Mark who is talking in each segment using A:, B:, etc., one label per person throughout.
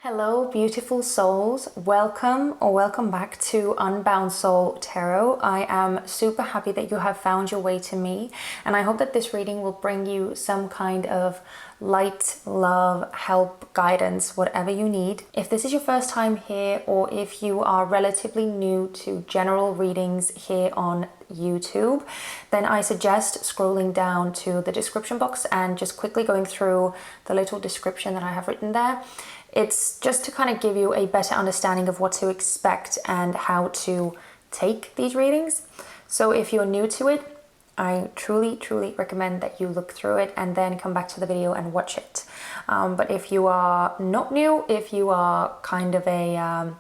A: Hello, beautiful souls. Welcome back to Unbound Soul Tarot. I am super happy that you have found your way to me, and I hope that this reading will bring you some kind of light, love, help, guidance, whatever you need. If this is your first time here, or if you are relatively new to general readings here on YouTube, then I suggest scrolling down to the description box and just quickly going through the little description that I have written there. It's just to kind of give you a better understanding of what to expect and how to take these readings. So if you're new to it, I truly recommend that you look through it and then come back to the video and watch it. But if you are not new, if you are kind of a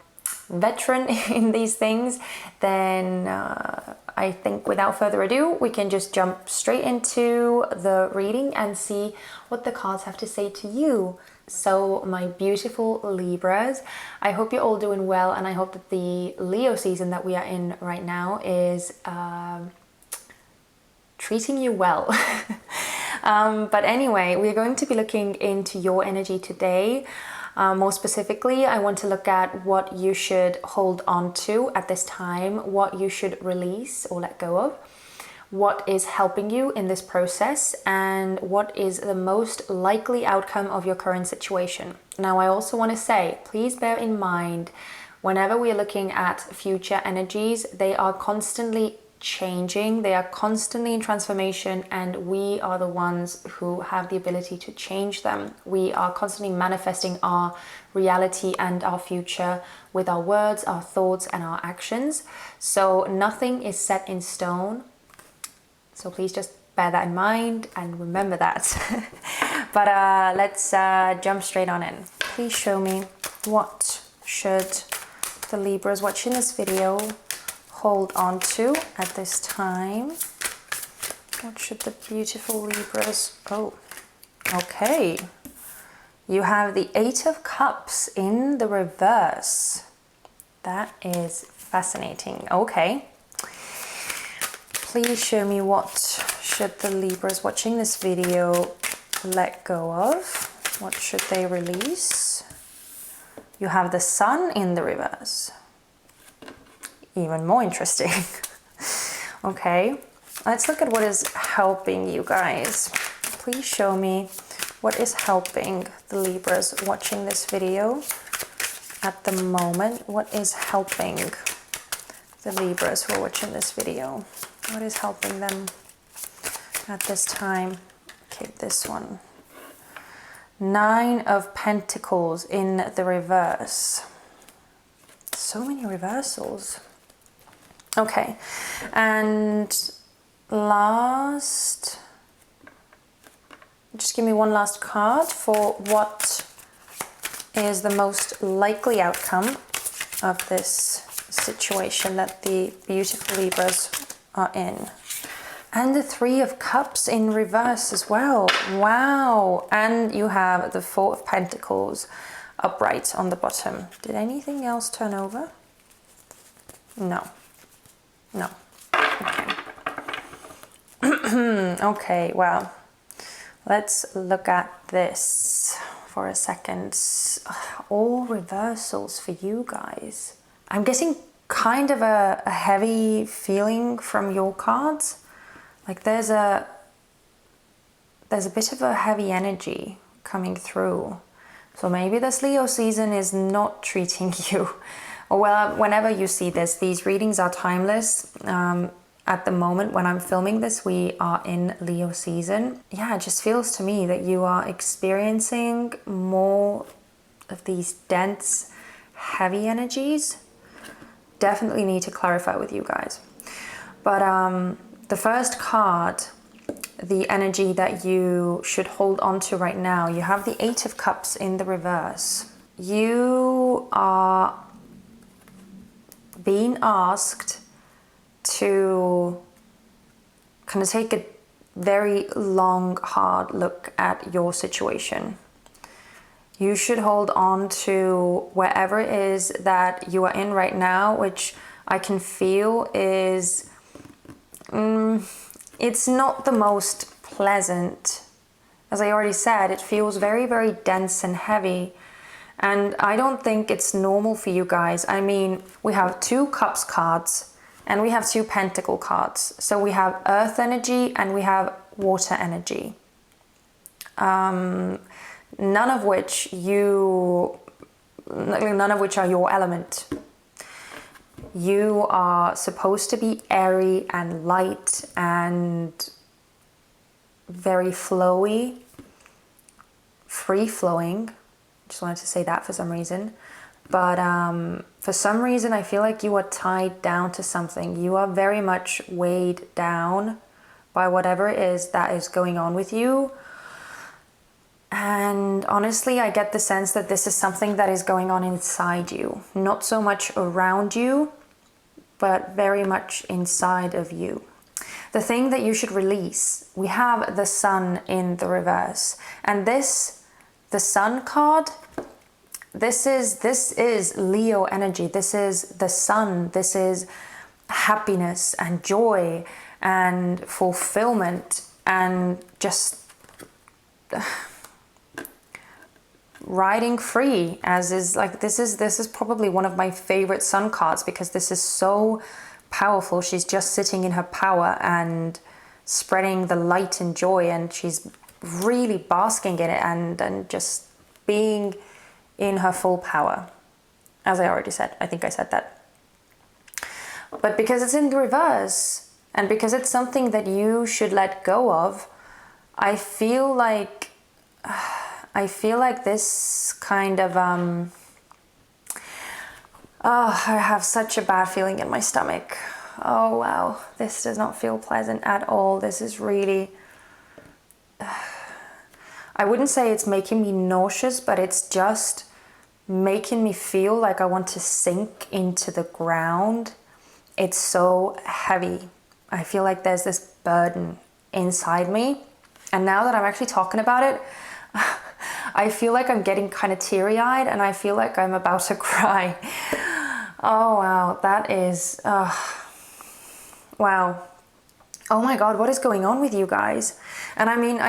A: veteran in these things, then I think without further ado, we can just jump straight into the reading and see what the cards have to say to you. So my beautiful Libras, I hope you're all doing well, and I hope that the Leo season that we are in right now is treating you well. But anyway, we're going to be looking into your energy today. More specifically, I want to look at what you should hold on to at this time, what you should release or let go of, what is helping you in this process, and what is the most likely outcome of your current situation. Now, I also want to say, please bear in mind, whenever we are looking at future energies, they are constantly changing, they are constantly in transformation, and we are the ones who have the ability to change them. We are constantly manifesting our reality and our future with our words, our thoughts, and our actions. So nothing is set in stone. So please just bear that in mind and remember that. But let's jump straight on in. Please show me, what should the Libras watching this video hold on to at this time? What should the beautiful Libras... Oh, okay. You have the Eight of Cups in the reverse. That is fascinating. Okay. Please show me, what should the Libras watching this video let go of? What should they release? You have the Sun in the reverse. Even more interesting. Okay, let's look at what is helping you guys. Please show me what is helping the Libras watching this video at the moment. What is helping the Libras who are watching this video? What is helping them at this time? Okay, this one. Nine of Pentacles in the reverse. So many reversals. Okay, and last, just give me one last card for what is the most likely outcome of this situation that the beautiful Libras are in. And the Three of Cups in reverse as well. Wow. And you have the Four of Pentacles upright on the bottom. Did anything else turn over? No. No. Okay. Okay, well, let's look at this for a second. All reversals for you guys. I'm getting kind of a heavy feeling from your cards. Like there's a bit of a heavy energy coming through. So maybe this Leo season is not treating you, or well, whenever you see this, these readings are timeless. At the moment when I'm filming this, we are in Leo season. Yeah, it just feels to me that you are experiencing more of these dense, heavy energies. Definitely need to clarify with you guys. But the first card, the energy that you should hold on to right now, you have the Eight of Cups in the reverse. You are being asked to kind of take a very long, hard look at your situation. You should hold on to wherever it is that you are in right now, which I can feel is, it's not the most pleasant. As I already said, it feels very, very dense and heavy. And I don't think it's normal for you guys. I mean, we have 2 cups cards and we have 2 pentacle cards. So we have earth energy and we have water energy. None of which are your element. You are supposed to be airy and light and very flowy, free-flowing. Just wanted to say that for some reason. But for some reason, I feel like you are tied down to something. You are very much weighed down by whatever it is that is going on with you. And honestly, I get the sense that this is something that is going on inside you. Not so much around you, but very much inside of you. The thing that you should release, we have the sun in the reverse. And this, the sun card, this is Leo energy. This is the sun. This is happiness and joy and fulfillment and just riding free, as is like, this is probably one of my favorite sun cards because this is so powerful. She's just sitting in her power and spreading the light and joy, and she's really basking in it and just being in her full power. As I already said, I think I said that. But because it's in the reverse and because it's something that you should let go of, I feel like this kind of oh, I have such a bad feeling in my stomach. Oh wow, this does not feel pleasant at all. This is really, I wouldn't say it's making me nauseous, but it's just making me feel like I want to sink into the ground. It's so heavy. I feel like there's this burden inside me. And now that I'm actually talking about it, I feel like I'm getting kind of teary-eyed and I feel like I'm about to cry. Oh wow, that is, wow. Oh my God, what is going on with you guys? And I mean,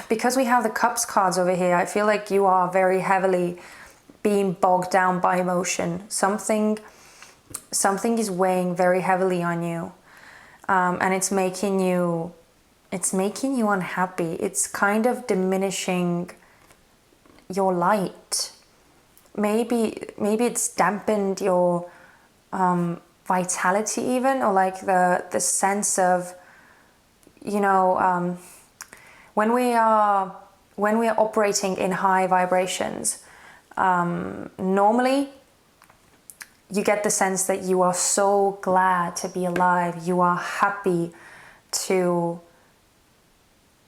A: because we have the cups cards over here, I feel like you are very heavily being bogged down by emotion. Something is weighing very heavily on you, and it's making you unhappy. It's kind of diminishing your light. Maybe it's dampened your vitality even, or like the sense of, you know, when we are operating in high vibrations, normally you get the sense that you are so glad to be alive. You are happy to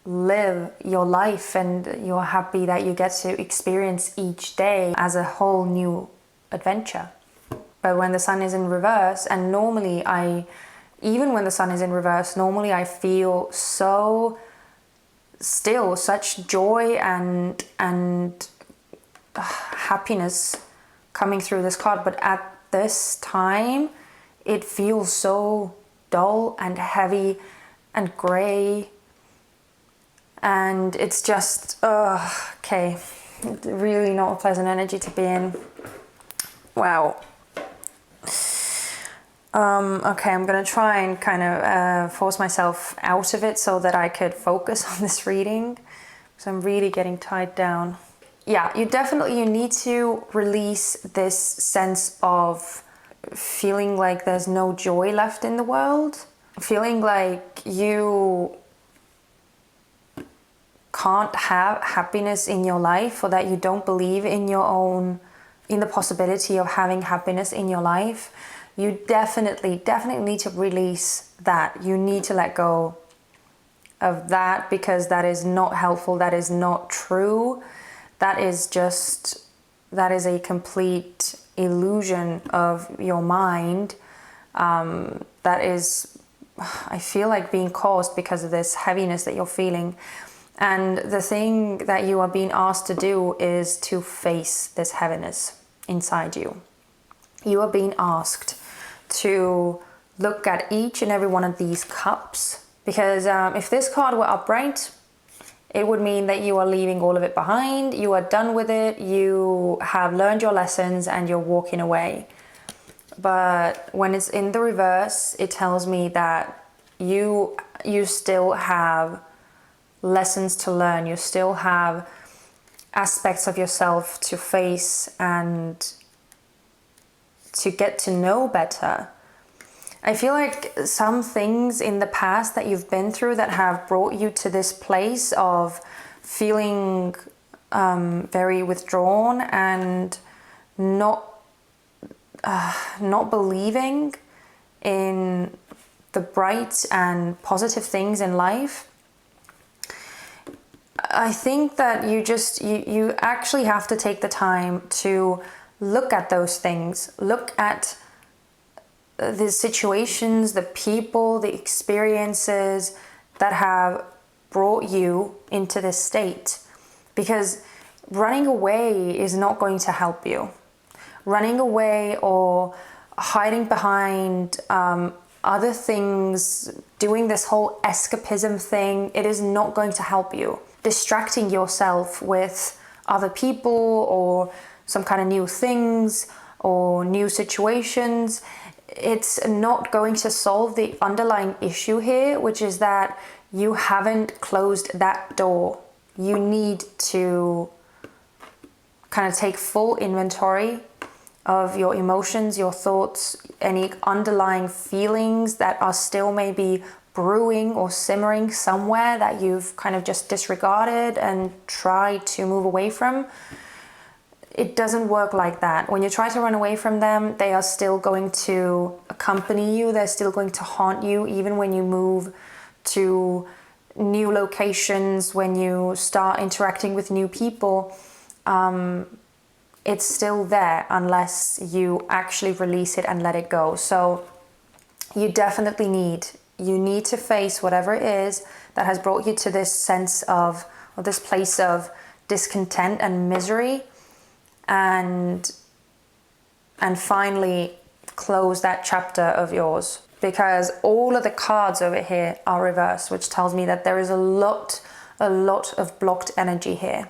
A: live your life, and you're happy that you get to experience each day as a whole new adventure. But when the sun is in reverse, and normally even when the sun is in reverse, normally I feel so still, such joy and happiness coming through this card. But at this time, it feels so dull and heavy and grey. And it's just, okay, really not a pleasant energy to be in. Wow. Okay, I'm going to try and kind of force myself out of it so that I could focus on this reading, because I'm really getting tied down. Yeah, you need to release this sense of feeling like there's no joy left in the world, feeling like you can't have happiness in your life, or that you don't believe in the possibility of having happiness in your life. You definitely need to release that. You need to let go of that, because that is not helpful. That is not true. That is a complete illusion of your mind. That is, I feel like, being caused because of this heaviness that you're feeling. And the thing that you are being asked to do is to face this heaviness inside you. You are being asked to look at each and every one of these cups, because if this card were upright, It would mean that you are leaving all of it behind, you are done with it, you have learned your lessons and you're walking away. But when it's in the reverse, it tells me that you still have lessons to learn, you still have aspects of yourself to face and to get to know better. I feel like some things in the past that you've been through that have brought you to this place of feeling very withdrawn and not believing in the bright and positive things in life. I think that you actually have to take the time to look at those things, look at the situations, the people, the experiences that have brought you into this state. Because running away is not going to help you. Running away or hiding behind other things, doing this whole escapism thing, it is not going to help you. Distracting yourself with other people or some kind of new things or new situations, it's not going to solve the underlying issue here, which is that you haven't closed that door. You need to kind of take full inventory of your emotions, your thoughts, any underlying feelings that are still maybe brewing or simmering somewhere that you've kind of just disregarded and tried to move away from. It doesn't work like that. When you try to run away from them, they are still going to accompany you. They're still going to haunt you, even when you move to new locations, when you start interacting with new people. It's still there unless you actually release it and let it go. So you definitely need to face whatever it is that has brought you to this sense of, or this place of discontent and misery, and finally close that chapter of yours. Because all of the cards over here are reversed, which tells me that there is a lot of blocked energy here.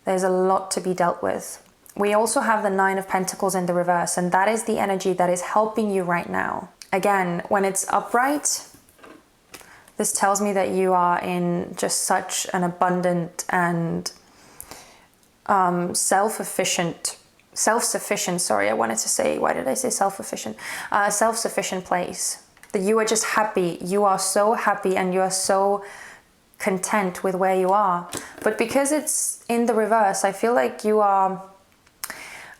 A: There's a lot to be dealt with. We also have the Nine of Pentacles in the reverse, and that is the energy that is helping you right now. Again, when it's upright, this tells me that you are in just such an abundant and self-sufficient, sorry, I wanted to say, why did I say self-sufficient? Self-sufficient place. That you are just happy. You are so happy and you are so content with where you are. But because it's in the reverse, I feel like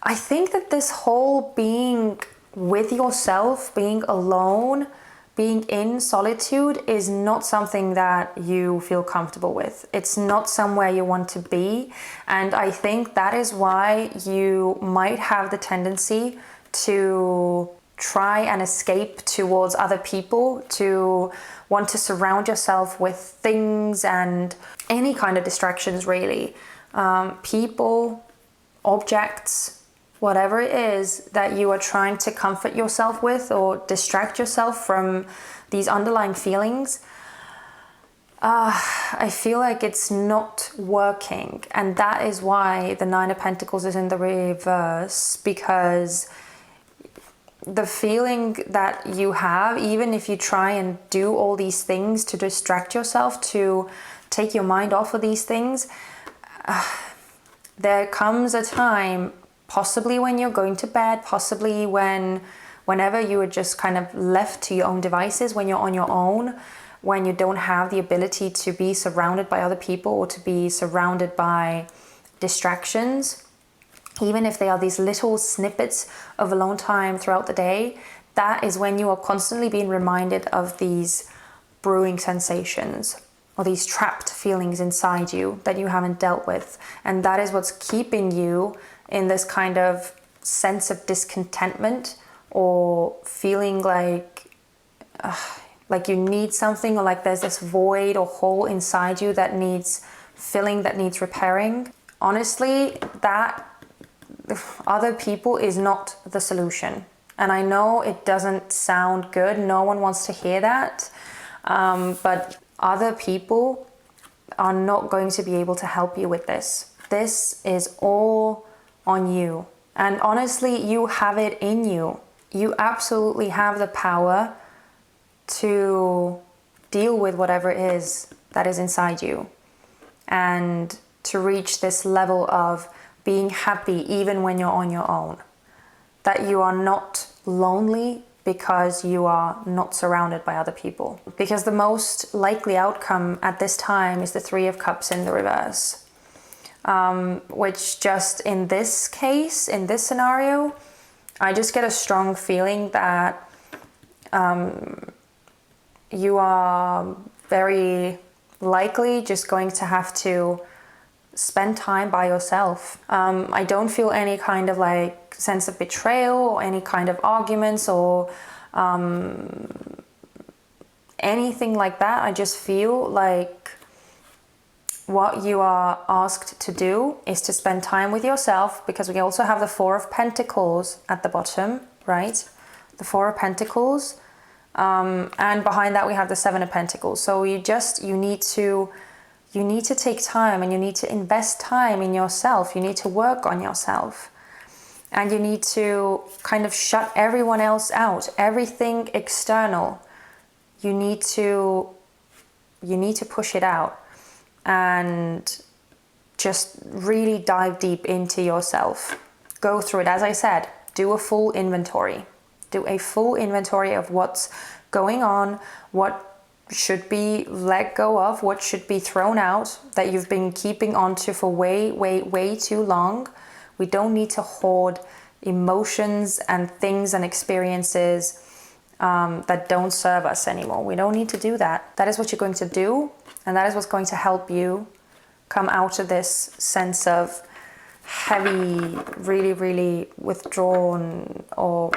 A: I think that this whole being with yourself, being alone, being in solitude is not something that you feel comfortable with. It's not somewhere you want to be. And I think that is why you might have the tendency to try and escape towards other people, to want to surround yourself with things and any kind of distractions, really. People, objects, whatever it is that you are trying to comfort yourself with or distract yourself from these underlying feelings, I feel like it's not working. And that is why the Nine of Pentacles is in the reverse, because the feeling that you have, even if you try and do all these things to distract yourself, to take your mind off of these things, there comes a time, possibly when you're going to bed, possibly whenever you are just kind of left to your own devices, when you're on your own, when you don't have the ability to be surrounded by other people or to be surrounded by distractions, even if they are these little snippets of alone time throughout the day, that is when you are constantly being reminded of these brewing sensations or these trapped feelings inside you that you haven't dealt with. And that is what's keeping you in this kind of sense of discontentment, or feeling like you need something, or like there's this void or hole inside you that needs filling, that needs repairing. Honestly, that other people is not the solution. And I know it doesn't sound good. No one wants to hear that. But other people are not going to be able to help you with this. This is all on you. And honestly, you have it in you. You absolutely have the power to deal with whatever it is that is inside you, and to reach this level of being happy even when you're on your own. That you are not lonely because you are not surrounded by other people. Because the most likely outcome at this time is the Three of Cups in the reverse. Which just in this case, in this scenario, I just get a strong feeling that you are very likely just going to have to spend time by yourself. I don't feel any kind of like sense of betrayal or any kind of arguments or anything like that. I just feel like what you are asked to do is to spend time with yourself, because we also have the Four of Pentacles at the bottom, right? The Four of Pentacles. And behind that we have the Seven of Pentacles. So you need to take time, and you need to invest time in yourself. You need to work on yourself, and you need to kind of shut everyone else out, everything external. You need to push it out and just really dive deep into yourself. Go through it. As I said, do a full inventory. Do a full inventory of what's going on, what should be let go of, what should be thrown out that you've been keeping onto for way too long. We don't need to hoard emotions and things and experiences that don't serve us anymore. We don't need to do that. That is what you're going to do, and that is what's going to help you come out of this sense of heavy, really withdrawn, or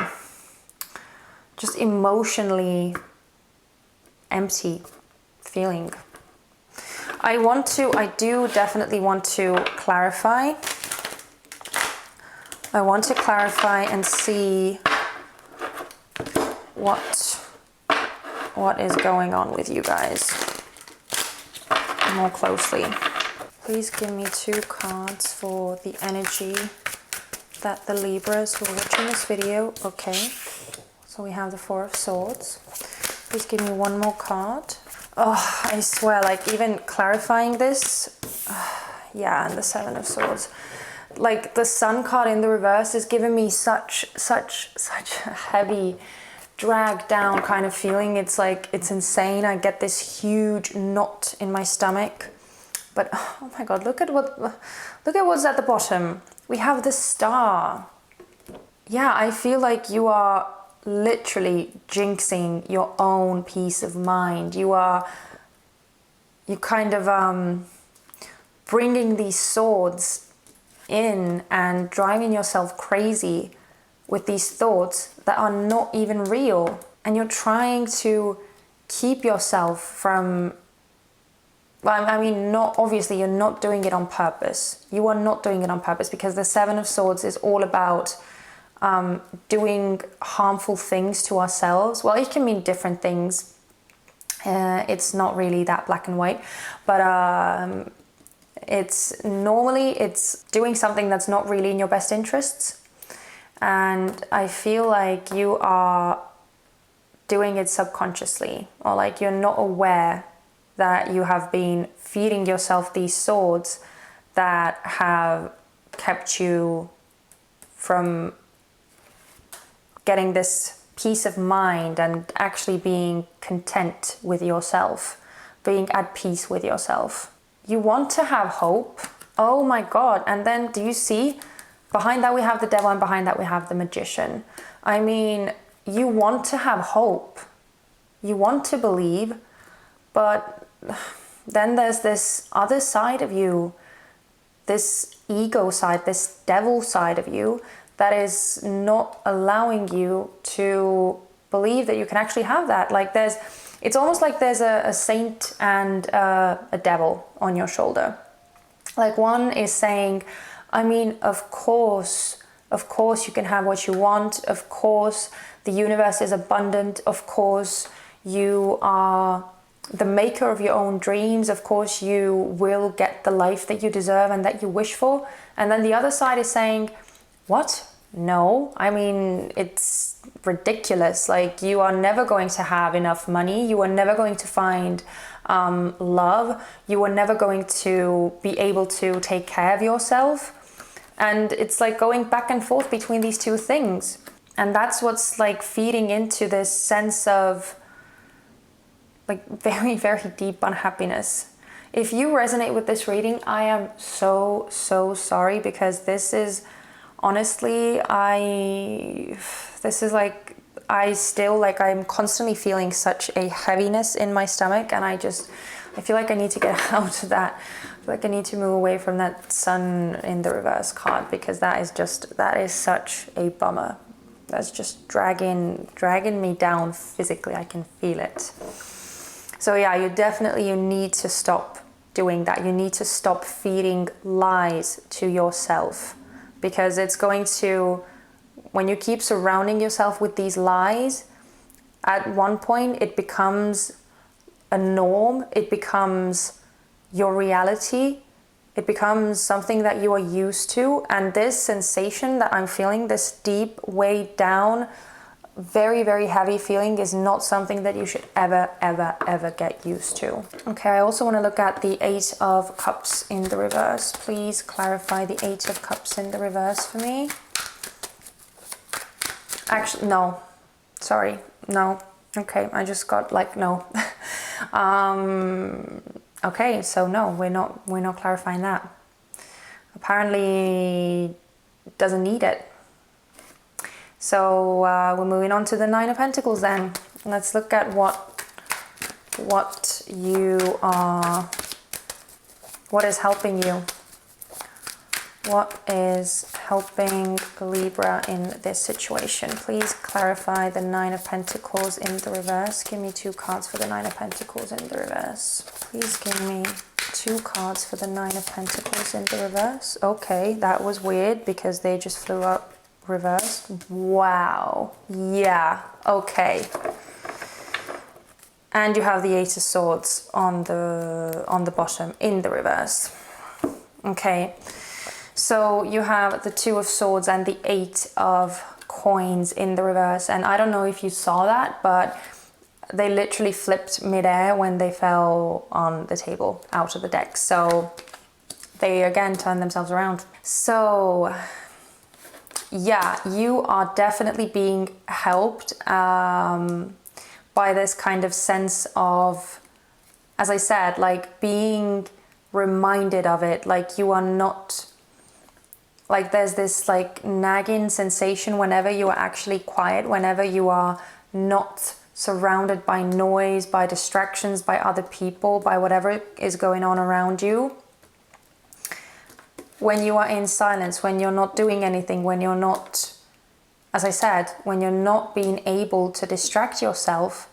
A: just emotionally empty feeling. I do definitely want to clarify. I want to clarify and see what is going on with you guys more closely. Please give me 2 cards for the energy that the Libras who are watching this video. Okay. So we have the Four of Swords. Please give me 1 more card. Oh, I swear, like even clarifying this, yeah, and the Seven of Swords. Like the Sun card in the reverse is giving me such a heavy, dragged down kind of feeling. It's like, it's insane. I get this huge knot in my stomach. But oh my God, look at what's at the bottom. We have the Star. Yeah, I feel like you are literally jinxing your own peace of mind. You kind of bringing these swords in and driving yourself crazy with these thoughts that are not even real, and you're trying to keep yourself from, well, I mean, obviously you're not doing it on purpose. You are not doing it on purpose, because the Seven of Swords is all about doing harmful things to ourselves. Well, it can mean different things. It's not really that black and white, but it's doing something that's not really in your best interests. And I feel like you are doing it subconsciously, or like you're not aware that you have been feeding yourself these swords that have kept you from getting this peace of mind and actually being content with yourself, being at peace with yourself. You want to have hope. Oh my God. And then do you see, behind that we have the Devil, and behind that we have the Magician. I mean, you want to have hope. You want to believe, but then there's this other side of you, this ego side, this devil side of you, that is not allowing you to believe that you can actually have that. Like it's almost like there's a saint and a devil on your shoulder. Like one is saying, I mean, of course you can have what you want. Of course, the universe is abundant. Of course, you are the maker of your own dreams. Of course, you will get the life that you deserve and that you wish for. And then the other side is saying, what? No, I mean, it's ridiculous. Like, you are never going to have enough money. You are never going to find love. You are never going to be able to take care of yourself. And it's like going back and forth between these two things. And that's what's like feeding into this sense of like very, very deep unhappiness. If you resonate with this reading, I am so sorry, because this is honestly, I'm constantly feeling such a heaviness in my stomach, and I feel like I need to get out of that. I feel like I need to move away from that sun in the reverse card, because that is such a bummer. That's just dragging me down physically. I can feel it. So yeah, you need to stop doing that. You need to stop feeding lies to yourself, because it's going to, when you keep surrounding yourself with these lies, at one point it becomes a norm, it becomes your reality, it becomes something that you are used to. And this sensation that I'm feeling, this deep, way down, very, very heavy feeling, is not something that you should ever get used to. Okay, I also want to look at the 8 of Cups in the reverse. Please clarify the 8 of Cups in the reverse for me. Actually, no. Sorry, no. Okay, I just got like no. Okay, so no, we're not clarifying that. Apparently, doesn't need it. So we're moving on to the 9 of Pentacles then. Let's look at what is helping you. What is helping Libra in this situation? Please clarify the 9 of Pentacles in the reverse. Give me 2 cards for the 9 of Pentacles in the reverse. Please give me 2 cards for the 9 of Pentacles in the reverse. Okay, that was weird because they just flew up reversed. Wow. Yeah. Okay. And you have the 8 of Swords on the bottom in the reverse. Okay. So you have the 2 of Swords and the 8 of Coins in the reverse. And I don't know if you saw that, but they literally flipped midair when they fell on the table out of the deck. So they again turned themselves around. So yeah, you are definitely being helped by this kind of sense of, as I said, like being reminded of it. Like you are not, like there's this like nagging sensation whenever you are actually quiet, whenever you are not surrounded by noise, by distractions, by other people, by whatever is going on around you. When you are in silence, when you're not doing anything, when you're not, as I said, when you're not being able to distract yourself,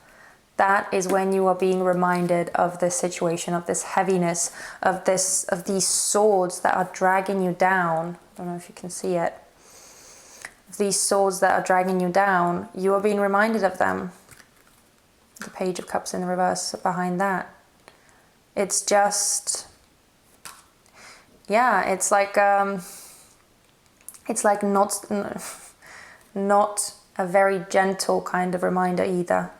A: that is when you are being reminded of this situation, of this heaviness, of these swords that are dragging you down. I don't know if you can see it. These swords that are dragging you down, you are being reminded of them. The Page of Cups in the reverse behind that. It's just, yeah, it's like not a very gentle kind of reminder either.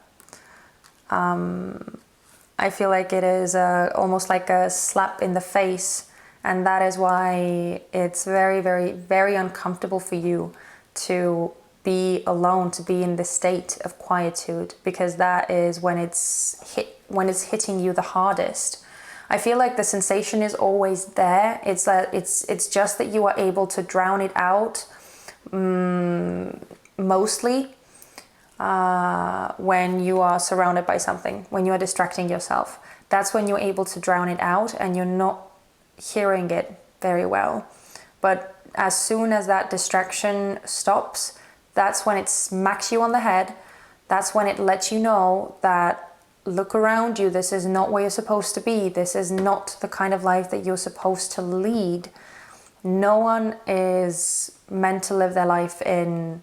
A: I feel like it is almost like a slap in the face, and that is why it's very, very, very uncomfortable for you to be alone, to be in this state of quietude, because that is when it's hitting you the hardest. I feel like the sensation is always there. It's just that you are able to drown it out mostly when you are surrounded by something, when you are distracting yourself. That's when you're able to drown it out and you're not hearing it very well. But as soon as that distraction stops, that's when it smacks you on the head. That's when it lets you know that look around you, this is not where you're supposed to be. This is not the kind of life that you're supposed to lead. No one is meant to live their life in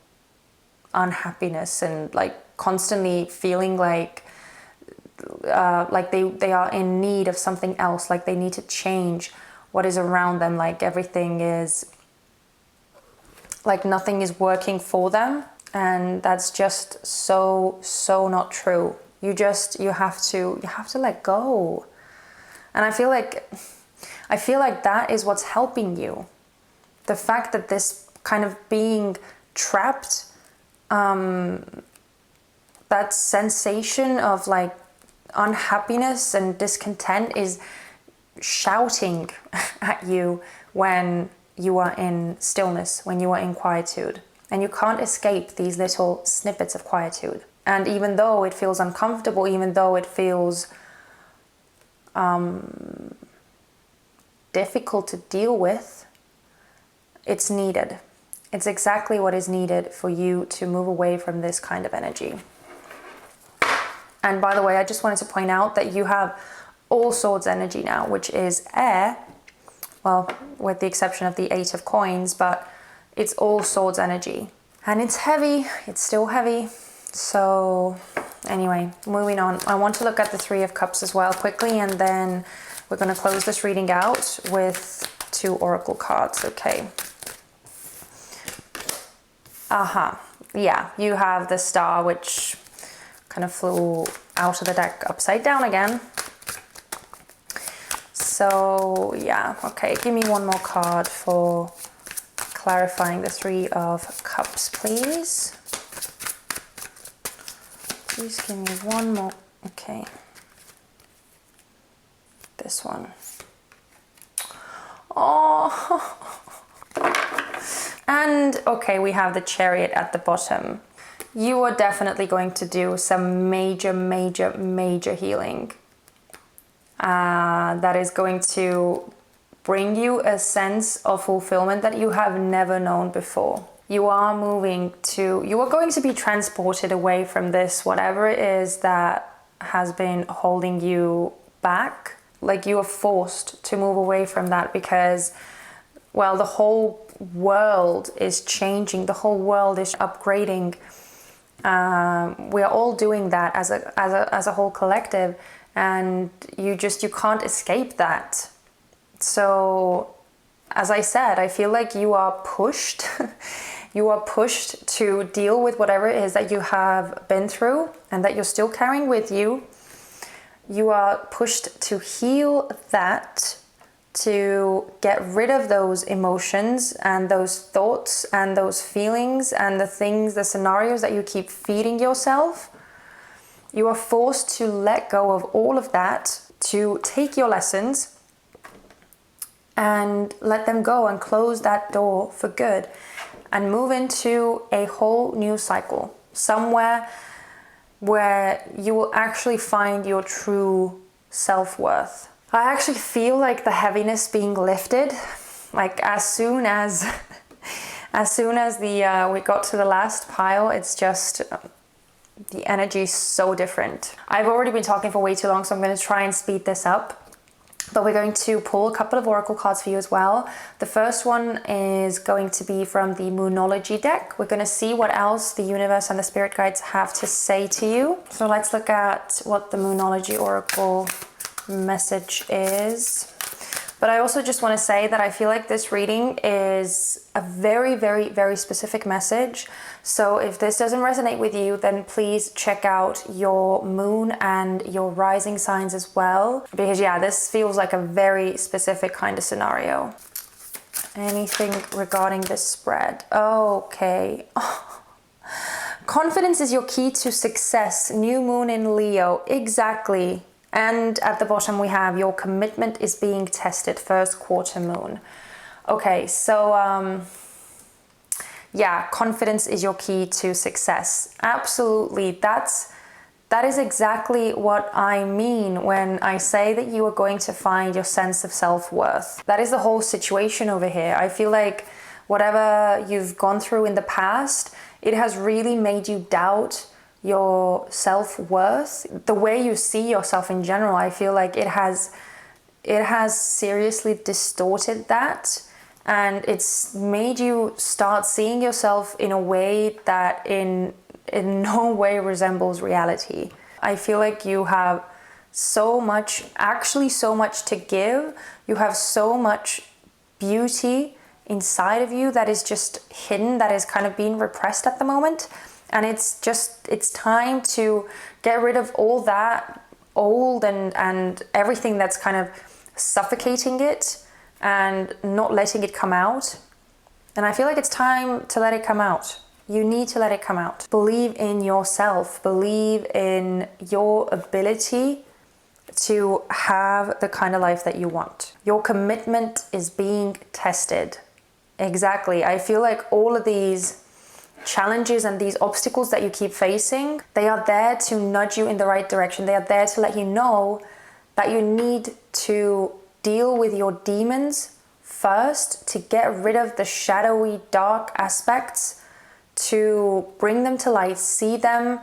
A: unhappiness and like constantly feeling like like they are in need of something else, like they need to change what is around them, like everything is, like nothing is working for them. And that's just so not true. You have to let go. And I feel like that is what's helping you. The fact that this kind of being trapped, that sensation of like unhappiness and discontent is shouting at you when you are in stillness, when you are in quietude. And you can't escape these little snippets of quietude. And even though it feels uncomfortable, even though it feels difficult to deal with, it's needed. It's exactly what is needed for you to move away from this kind of energy. And by the way, I just wanted to point out that you have all swords energy now, which is air, well, with the exception of the 8 of coins, but it's all swords energy. And it's heavy, it's still heavy. So anyway, moving on. I want to look at the 3 of cups as well quickly, and then we're going to close this reading out with 2 oracle cards, okay? Yeah, you have the star, which kind of flew out of the deck upside down again. So yeah, okay, give me one more card for clarifying the 3 of cups, please. Please give me one more. Okay. This one. Oh. And okay, we have the Chariot at the bottom. You are definitely going to do some major healing. That is going to bring you a sense of fulfillment that you have never known before. You are going to be transported away from this, whatever it is that has been holding you back. Like you are forced to move away from that because, well, the whole world is changing. The whole world is upgrading. We are all doing that as a whole collective, and you can't escape that. So, as I said, I feel like you are pushed. You are pushed to deal with whatever it is that you have been through and that you're still carrying with you. You are pushed to heal that, to get rid of those emotions and those thoughts and those feelings and the scenarios that you keep feeding yourself. You are forced to let go of all of that, to take your lessons and let them go and close that door for good and move into a whole new cycle, somewhere where you will actually find your true self-worth. I actually feel like the heaviness being lifted, like as soon as we got to the last pile, it's just the energy is so different. I've already been talking for way too long, so I'm going to try and speed this up. But we're going to pull a couple of oracle cards for you as well. The first one is going to be from the Moonology deck. We're going to see what else the universe and the spirit guides have to say to you. So let's look at what the Moonology oracle message is. But I also just want to say that I feel like this reading is a very specific message. So if this doesn't resonate with you, then please check out your moon and your rising signs as well. Because yeah, this feels like a very specific kind of scenario. Anything regarding this spread? Okay. Confidence is your key to success. New moon in Leo. Exactly. And at the bottom we have your commitment is being tested, first quarter moon. Okay, so yeah, confidence is your key to success. Absolutely, that is exactly what I mean when I say that you are going to find your sense of self-worth. That is the whole situation over here. I feel like whatever you've gone through in the past, it has really made you doubt your self-worth, the way you see yourself in general. I feel like it has seriously distorted that, and it's made you start seeing yourself in a way that in no way resembles reality. I feel like you have so much, actually so much to give. You have so much beauty inside of you that is just hidden, that is kind of being repressed at the moment. And it's time to get rid of all that old and everything that's kind of suffocating it and not letting it come out. And I feel like it's time to let it come out. You need to let it come out. Believe in yourself. Believe in your ability to have the kind of life that you want. Your commitment is being tested. Exactly. I feel like all of these challenges and these obstacles that you keep facing, they are there to nudge you in the right direction. They are there to let you know that you need to deal with your demons first, to get rid of the shadowy, dark aspects, to bring them to light, see them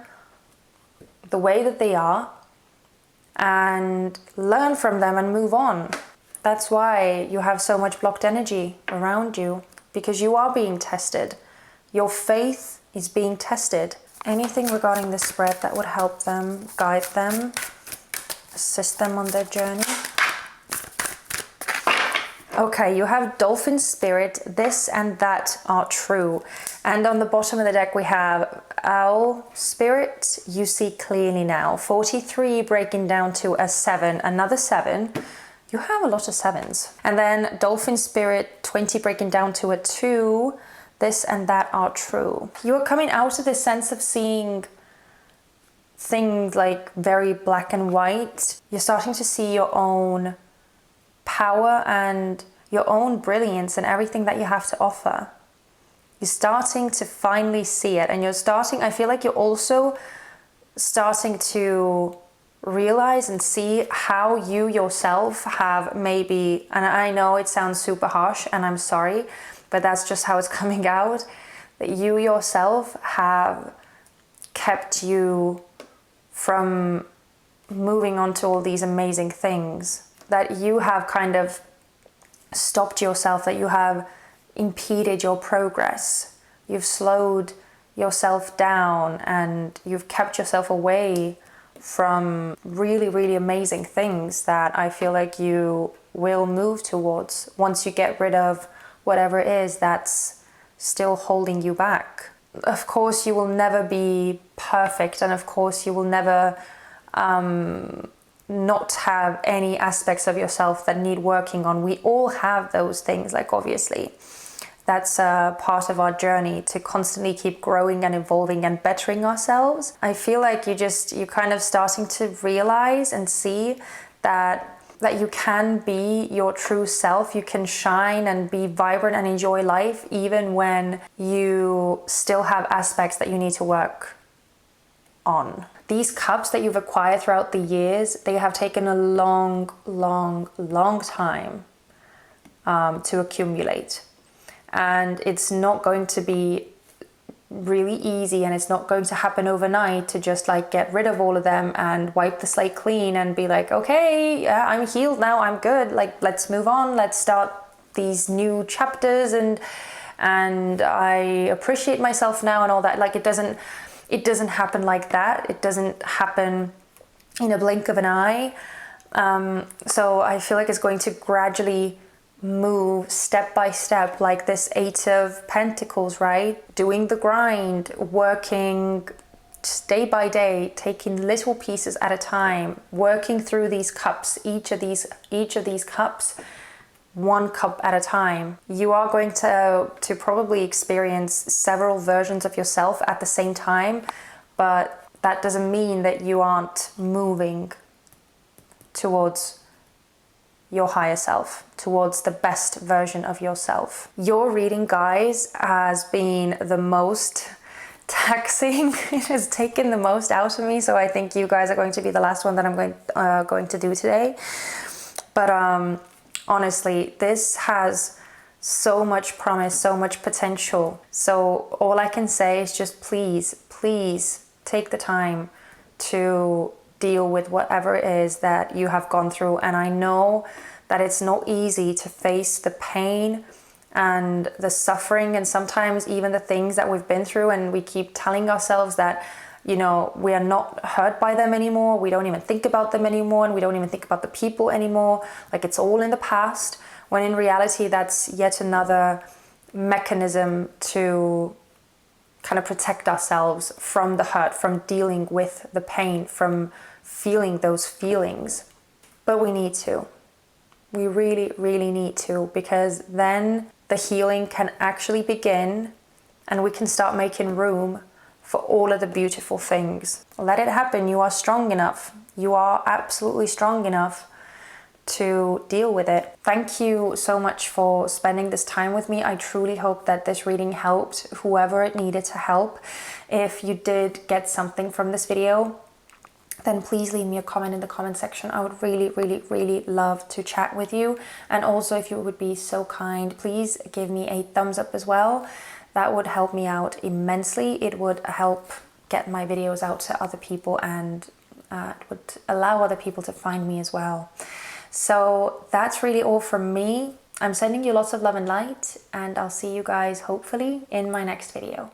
A: the way that they are, and learn from them and move on. That's why you have so much blocked energy around you, because you are being tested. Your faith is being tested. Anything regarding this spread that would help them, guide them, assist them on their journey. Okay, you have Dolphin Spirit, this and that are true. And on the bottom of the deck we have Owl Spirit, you see clearly now. 43 breaking down to a 7, another 7. You have a lot of 7s. And then Dolphin Spirit, 20 breaking down to a 2. This and that are true. You are coming out of this sense of seeing things like very black and white. You're starting to see your own power and your own brilliance and everything that you have to offer. You're starting to finally see it, and I feel like you're also starting to realize and see how you yourself have maybe, and I know it sounds super harsh and I'm sorry, but that's just how it's coming out, that you yourself have kept you from moving on to all these amazing things, that you have kind of stopped yourself, that you have impeded your progress, you've slowed yourself down, and you've kept yourself away from really, really amazing things that I feel like you will move towards once you get rid of whatever it is that's still holding you back. Of course, you will never be perfect, and of course, you will never not have any aspects of yourself that need working on. We all have those things, like obviously. That's a part of our journey to constantly keep growing and evolving and bettering ourselves. I feel like you're kind of starting to realize and see that you can be your true self. You can shine and be vibrant and enjoy life even when you still have aspects that you need to work on. These cups that you've acquired throughout the years, they have taken a long, long, long time to accumulate. And it's not going to be really easy, and it's not going to happen overnight to just like get rid of all of them and wipe the slate clean and be like, okay, yeah, I'm healed now, I'm good, like let's move on, let's start these new chapters and I appreciate myself now and all that. Like it doesn't happen like that. It doesn't happen in a blink of an eye. So I feel like it's going to gradually move step by step, like this 8 of Pentacles, right? Doing the grind, working day by day, taking little pieces at a time, working through these cups, each of these cups, 1 cup at a time. You are going to probably experience several versions of yourself at the same time, but that doesn't mean that you aren't moving towards your higher self, towards the best version of yourself. Your reading, guys, has been the most taxing. It has taken the most out of me, so I think you guys are going to be the last one that I'm going to do today. But honestly, this has so much promise, so much potential. So all I can say is just please take the time to deal with whatever it is that you have gone through. And I know that it's not easy to face the pain and the suffering and sometimes even the things that we've been through, and we keep telling ourselves that you know, we are not hurt by them anymore. We don't even think about them anymore, and we don't even think about the people anymore. Like, it's all in the past, when in reality that's yet another mechanism to kind of protect ourselves from the hurt, from dealing with the pain, from feeling those feelings. But we need to. We really, really need to, because then the healing can actually begin, and we can start making room for all of the beautiful things. Let it happen. You are strong enough. You are absolutely strong enough to deal with it. Thank you so much for spending this time with me. I truly hope that this reading helped whoever it needed to help. If you did get something from this video, then please leave me a comment in the comment section. I would really, really, really love to chat with you. And also, if you would be so kind, please give me a thumbs up as well. That would help me out immensely. It would help get my videos out to other people, and it would allow other people to find me as well. So that's really all from me. I'm sending you lots of love and light, and I'll see you guys hopefully in my next video.